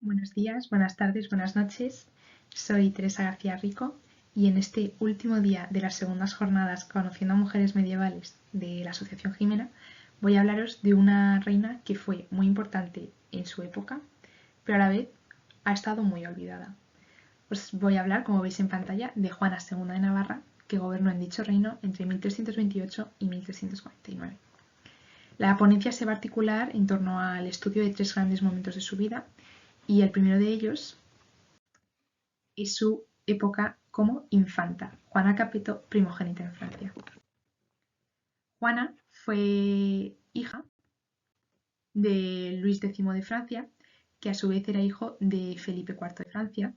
Buenos días, buenas tardes, buenas noches. Soy Teresa García Rico y en este último día de las segundas jornadas Conociendo a Mujeres Medievales de la Asociación Jimena voy a hablaros de una reina que fue muy importante en su época, pero a la vez ha estado muy olvidada. Os voy a hablar, como veis en pantalla, de Juana II de Navarra, que gobernó en dicho reino entre 1328 y 1349. La ponencia se va a articular en torno al estudio de tres grandes momentos de su vida, y el primero de ellos es su época como infanta, Juana Capeto, primogénita en Francia. Juana fue hija de Luis X de Francia, que a su vez era hijo de Felipe IV de Francia,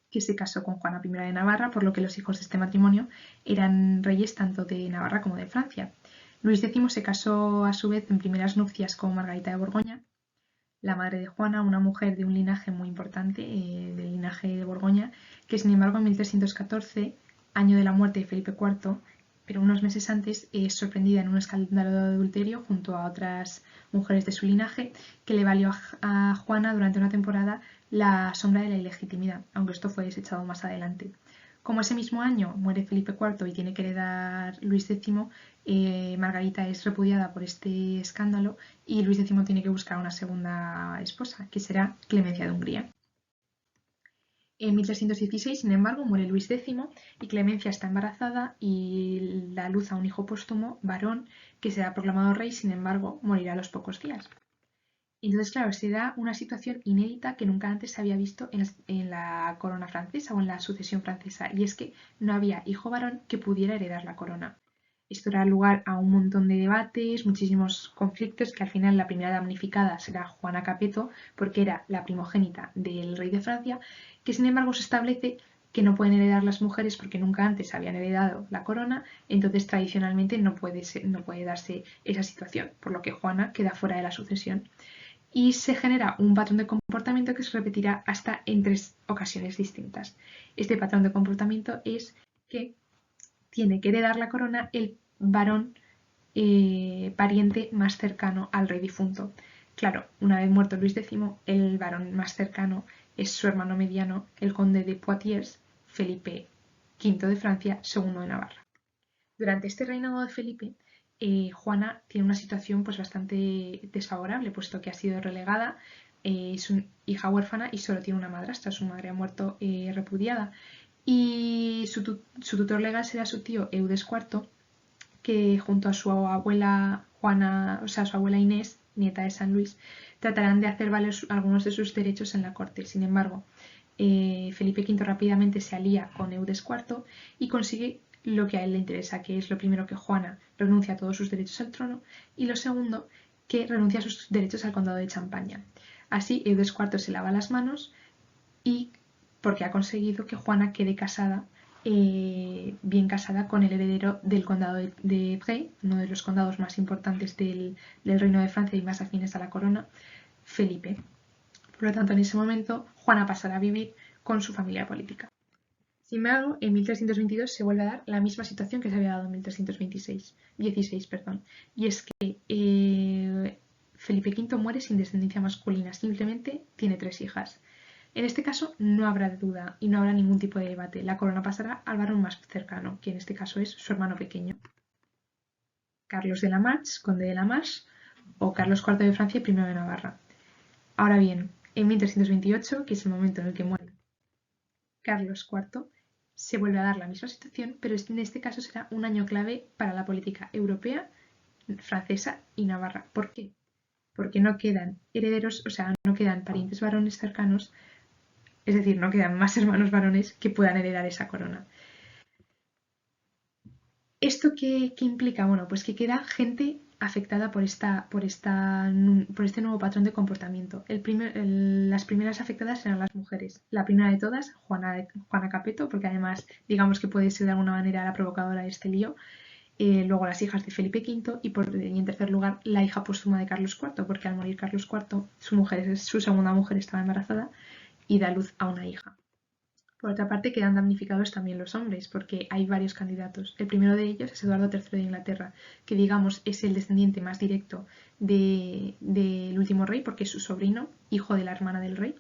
que se casó con Juana I de Navarra, por lo que los hijos de este matrimonio eran reyes tanto de Navarra como de Francia. Luis X se casó a su vez en primeras nupcias con Margarita de Borgoña, la madre de Juana, una mujer de un linaje muy importante, del linaje de Borgoña, que sin embargo en 1314, año de la muerte de Felipe IV, pero unos meses antes, es sorprendida en un escándalo de adulterio junto a otras mujeres de su linaje, que le valió a Juana durante una temporada la sombra de la ilegitimidad, aunque esto fue desechado más adelante. Como ese mismo año muere Felipe IV y tiene que heredar Luis X, Margarita es repudiada por este escándalo y Luis X tiene que buscar una segunda esposa, que será Clemencia de Hungría. En 1316, sin embargo, muere Luis X y Clemencia está embarazada y da luz a un hijo póstumo, varón, que será proclamado rey, sin embargo, morirá a los pocos días. Entonces, claro, se da una situación inédita que nunca antes se había visto en la corona francesa o en la sucesión francesa, y es que no había hijo varón que pudiera heredar la corona. Esto dará lugar a un montón de debates, muchísimos conflictos, que al final la primera damnificada será Juana Capeto, porque era la primogénita del rey de Francia, que sin embargo se establece que no pueden heredar las mujeres porque nunca antes habían heredado la corona, entonces tradicionalmente no puede darse esa situación, por lo que Juana queda fuera de la sucesión. Y se genera un patrón de comportamiento que se repetirá hasta en 3 ocasiones distintas. Este patrón de comportamiento es que tiene que heredar la corona el varón pariente más cercano al rey difunto. Claro, una vez muerto Luis X, el varón más cercano es su hermano mediano, el conde de Poitiers, Felipe V de Francia, segundo de Navarra. Durante este reinado de Felipe, Juana tiene una situación pues bastante desfavorable, puesto que ha sido relegada, es una hija huérfana y solo tiene una madrastra. Su madre ha muerto repudiada. Y su tutor legal será su tío Eudes IV, que junto a su abuela Juana, o sea, su abuela Inés, nieta de San Luis, tratarán de hacer valer algunos de sus derechos en la corte. Sin embargo, Felipe V rápidamente se alía con Eudes IV y consigue lo que a él le interesa, que es lo primero, que Juana renuncia a todos sus derechos al trono, y lo segundo, que renuncia a sus derechos al condado de Champaña. Así, Eudes IV se lava las manos y porque ha conseguido que Juana quede casada, bien casada, con el heredero del condado de Bray, uno de los condados más importantes del reino de Francia y más afines a la corona, Felipe. Por lo tanto, en ese momento, Juana pasará a vivir con su familia política. Sin embargo, en 1322 se vuelve a dar la misma situación que se había dado en 1316, y es que Felipe V muere sin descendencia masculina, simplemente tiene 3 hijas. En este caso no habrá duda y no habrá ningún tipo de debate. La corona pasará al varón más cercano, que en este caso es su hermano pequeño, Carlos de la Marche, conde de la Marche, o Carlos IV de Francia, I de Navarra. Ahora bien, en 1328, que es el momento en el que muere Carlos IV, se vuelve a dar la misma situación, pero en este caso será un año clave para la política europea, francesa y navarra. ¿Por qué? Porque no quedan herederos, o sea, no quedan parientes varones cercanos, es decir, no quedan más hermanos varones que puedan heredar esa corona. ¿Esto qué implica? Bueno, pues que queda gente afectada por este nuevo patrón de comportamiento. Las primeras afectadas serán las mujeres. La primera de todas, Juana Capeto, porque además digamos que puede ser de alguna manera la provocadora de este lío. Luego las hijas de Felipe V y en tercer lugar la hija póstuma de Carlos IV, porque al morir Carlos IV, su segunda mujer estaba embarazada y da luz a una hija. Por otra parte, quedan damnificados también los hombres, porque hay varios candidatos. El primero de ellos es Eduardo III de Inglaterra, que digamos es el descendiente más directo del último rey, porque es su sobrino, hijo de la hermana del rey.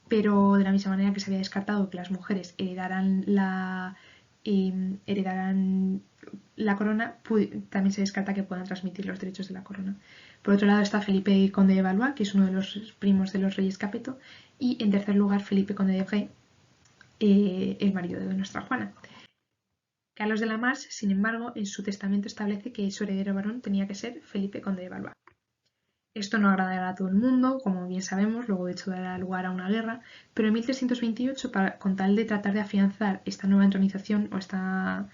Pero de la misma manera que se había descartado que las mujeres heredarán la corona, también se descarta que puedan transmitir los derechos de la corona. Por otro lado está Felipe Conde de Valois, que es uno de los primos de los reyes Capeto, y en tercer lugar Felipe Conde de Bray, el marido de nuestra Juana. Carlos de la Marche, sin embargo, en su testamento establece que su heredero varón tenía que ser Felipe Conde de Valois. Esto no agradará a todo el mundo, como bien sabemos, luego de hecho dará lugar a una guerra, pero en 1328, con tal de tratar de afianzar esta nueva entronización, nueva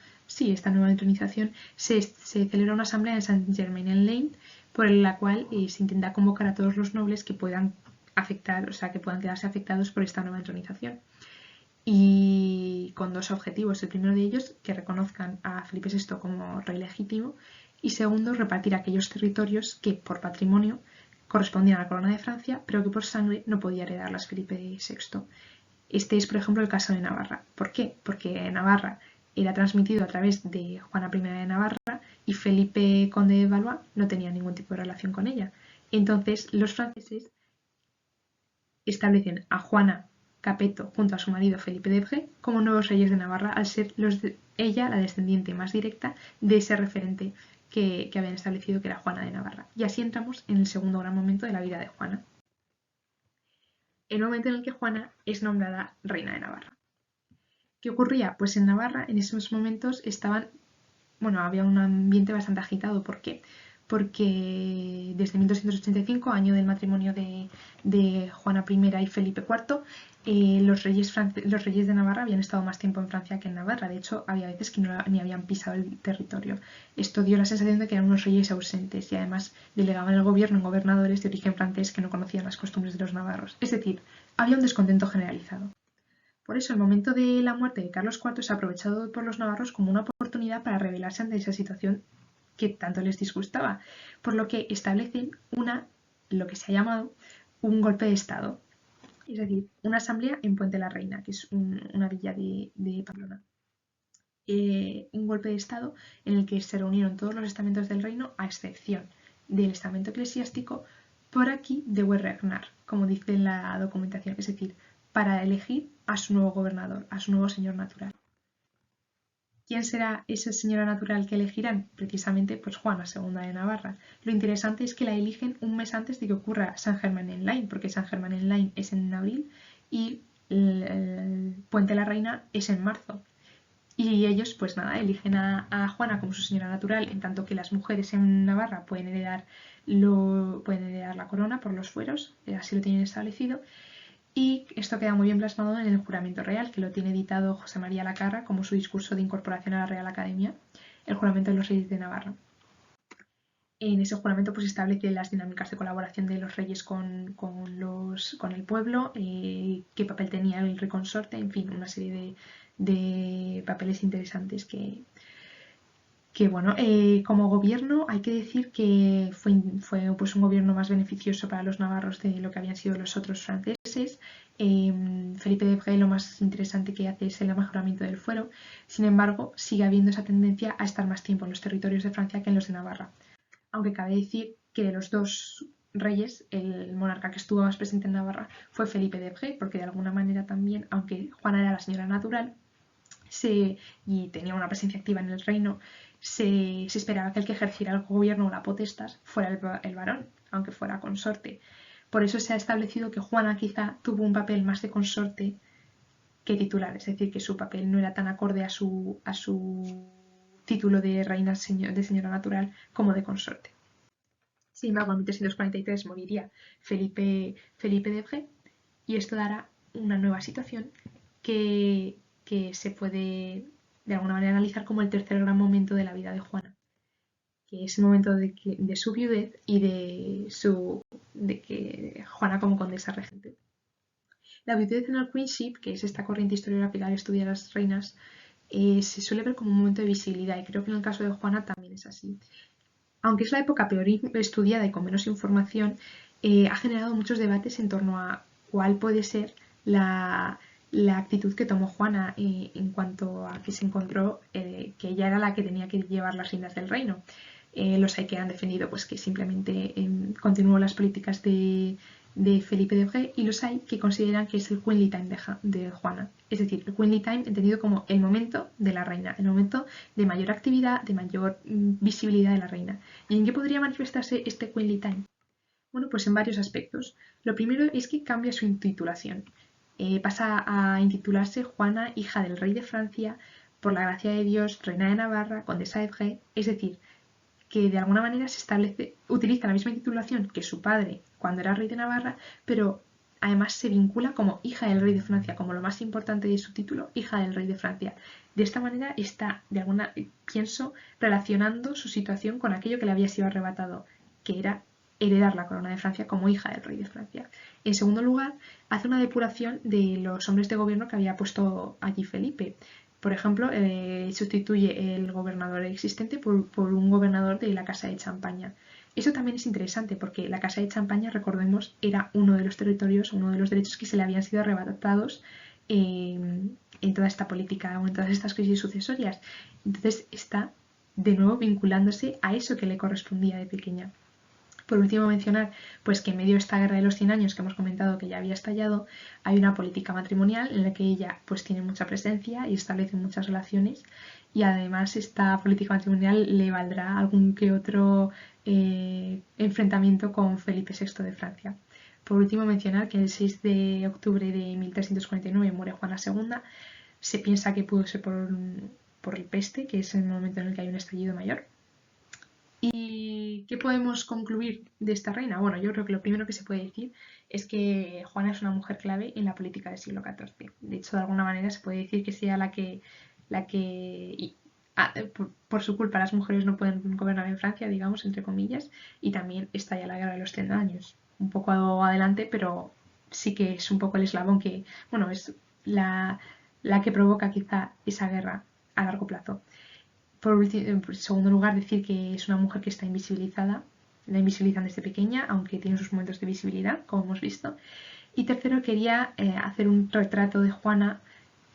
entronización, se celebra una asamblea en Saint-Germain-en-Laye, por la cual se intenta convocar a todos los nobles que puedan que puedan quedarse afectados por esta nueva entronización. Y con dos objetivos. El primero de ellos, que reconozcan a Felipe VI como rey legítimo, y segundo, repartir aquellos territorios que por patrimonio correspondían a la corona de Francia, pero que por sangre no podía heredarlas Felipe VI. Este es, por ejemplo, el caso de Navarra. ¿Por qué? Porque Navarra era transmitido a través de Juana I de Navarra y Felipe Conde de Valois no tenía ningún tipo de relación con ella. Entonces los franceses establecen a Juana Capeto junto a su marido Felipe de Bray como nuevos reyes de Navarra, al ser ella la descendiente más directa de ese referente que habían establecido, que era Juana de Navarra. Y así entramos en el segundo gran momento de la vida de Juana, el momento en el que Juana es nombrada reina de Navarra. ¿Qué ocurría? Pues en Navarra en esos momentos había un ambiente bastante agitado. ¿Por qué? Porque desde 1285, año del matrimonio de Juana I y Felipe IV, los reyes de Navarra habían estado más tiempo en Francia que en Navarra. De hecho, había veces que ni habían pisado el territorio. Esto dio la sensación de que eran unos reyes ausentes y además delegaban el gobierno en gobernadores de origen francés que no conocían las costumbres de los navarros. Es decir, había un descontento generalizado. Por eso, el momento de la muerte de Carlos IV es aprovechado por los navarros como una oportunidad para rebelarse ante esa situación que tanto les disgustaba, por lo que establecen lo que se ha llamado un golpe de Estado, es decir, una asamblea en Puente la Reina, que es una villa de Pamplona. Un golpe de Estado en el que se reunieron todos los estamentos del reino, a excepción del estamento eclesiástico, por aquí de regnar, como dice la documentación, es decir, para elegir a su nuevo gobernador, a su nuevo señor natural. ¿Quién será esa señora natural que elegirán? Precisamente pues Juana II de Navarra. Lo interesante es que la eligen un mes antes de que ocurra Saint-Germain-en-Laye, porque Saint-Germain-en-Laye es en abril y el Puente la Reina es en marzo. Y ellos, pues nada, eligen a Juana como su señora natural, en tanto que las mujeres en Navarra pueden heredar la corona por los fueros, así lo tienen establecido. Y esto queda muy bien plasmado en el juramento real, que lo tiene editado José María Lacarra como su discurso de incorporación a la Real Academia, el juramento de los reyes de Navarra. En ese juramento pues establece las dinámicas de colaboración de los reyes con el pueblo, qué papel tenía el rey consorte, en fin, una serie de papeles interesantes como gobierno hay que decir que fue pues, un gobierno más beneficioso para los navarros de lo que habían sido los otros franceses. Felipe de Bray lo más interesante que hace es el mejoramiento del fuero. Sin embargo, sigue habiendo esa tendencia a estar más tiempo en los territorios de Francia que en los de Navarra. Aunque cabe decir que de los dos reyes, el monarca que estuvo más presente en Navarra fue Felipe de Bray, porque de alguna manera también, aunque Juana era la señora natural, y tenía una presencia activa en el reino, se esperaba que el que ejerciera el gobierno o la potestad fuera el varón, aunque fuera consorte. Por eso se ha establecido que Juana quizá tuvo un papel más de consorte que titular, es decir, que su papel no era tan acorde a su título de reina de señora natural como de consorte. Sin embargo, en 1343 moriría Felipe de Bray y esto dará una nueva situación que se puede de alguna manera analizar como el tercer gran momento de la vida de Juana, que es el momento de su viudez y de que Juana como condesa regente. La viudez en el queenship, que es esta corriente historiográfica que estudia a las reinas, se suele ver como un momento de visibilidad y creo que en el caso de Juana también es así. Aunque es la época peor estudiada y con menos información, ha generado muchos debates en torno a cuál puede ser la la actitud que tomó Juana en cuanto a que se encontró que ella era la que tenía que llevar las riendas del reino. Los hay que han defendido pues que simplemente continuó las políticas de Felipe de Auge, y los hay que consideran que es el queenly time de Juana. Es decir, el queenly time entendido como el momento de la reina, el momento de mayor actividad, de mayor visibilidad de la reina. ¿Y en qué podría manifestarse este queenly time? Bueno, pues en varios aspectos. Lo primero es que cambia su intitulación. Pasa a intitularse Juana, hija del rey de Francia, por la gracia de Dios, reina de Navarra, condesa de Bray, es decir, que de alguna manera se establece, utiliza la misma titulación que su padre cuando era rey de Navarra, pero además se vincula como hija del rey de Francia, como lo más importante de su título, hija del rey de Francia. De esta manera está, pienso, relacionando su situación con aquello que le había sido arrebatado, que era heredar la corona de Francia como hija del rey de Francia. En segundo lugar, hace una depuración de los hombres de gobierno que había puesto allí Felipe. Por ejemplo, sustituye el gobernador existente por un gobernador de la Casa de Champaña. Eso también es interesante porque la Casa de Champaña, recordemos, era uno de los territorios, uno de los derechos que se le habían sido arrebatados en toda esta política o en todas estas crisis sucesorias. Entonces está de nuevo vinculándose a eso que le correspondía de pequeña. Por último, mencionar pues que en medio de esta guerra de los 100 años que hemos comentado que ya había estallado, hay una política matrimonial en la que ella pues tiene mucha presencia y establece muchas relaciones, y además esta política matrimonial le valdrá algún que otro enfrentamiento con Felipe VI de Francia. Por último, mencionar que el 6 de octubre de 1349 muere Juana II. Se piensa que pudo ser por el peste, que es el momento en el que hay un estallido mayor. ¿Y qué podemos concluir de esta reina? Bueno, yo creo que lo primero que se puede decir es que Juana es una mujer clave en la política del siglo XIV. De hecho, de alguna manera se puede decir que sea por su culpa las mujeres no pueden gobernar en Francia, digamos, entre comillas, y también está ya la guerra de los 100 años. Un poco adelante, pero sí que es un poco el eslabón que, bueno, es la que provoca quizá esa guerra a largo plazo. En segundo lugar, decir que es una mujer que está invisibilizada, la invisibilizan desde pequeña, aunque tiene sus momentos de visibilidad, como hemos visto. Y tercero, quería hacer un retrato de Juana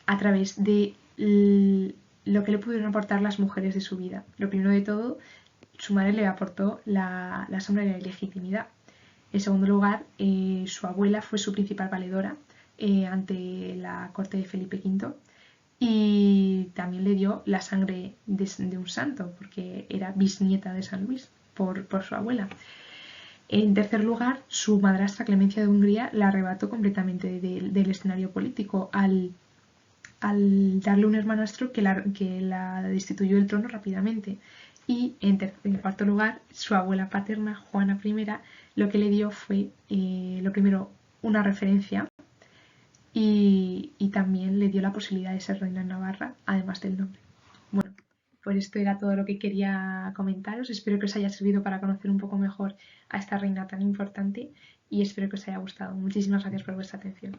a través de lo que le pudieron aportar las mujeres de su vida. Lo primero de todo, su madre le aportó la sombra de la ilegitimidad. En segundo lugar, su abuela fue su principal valedora ante la corte de Felipe V, y también le dio la sangre de un santo, porque era bisnieta de San Luis por su abuela. En tercer lugar, su madrastra Clemencia de Hungría la arrebató completamente del escenario político al darle un hermanastro que la destituyó del trono rápidamente. Y en cuarto lugar, su abuela paterna, Juana I, lo que le dio fue, lo primero, una referencia, y también le dio la posibilidad de ser reina de Navarra, además del nombre. Bueno, pues esto era todo lo que quería comentaros. Espero que os haya servido para conocer un poco mejor a esta reina tan importante, y espero que os haya gustado. Muchísimas gracias por vuestra atención.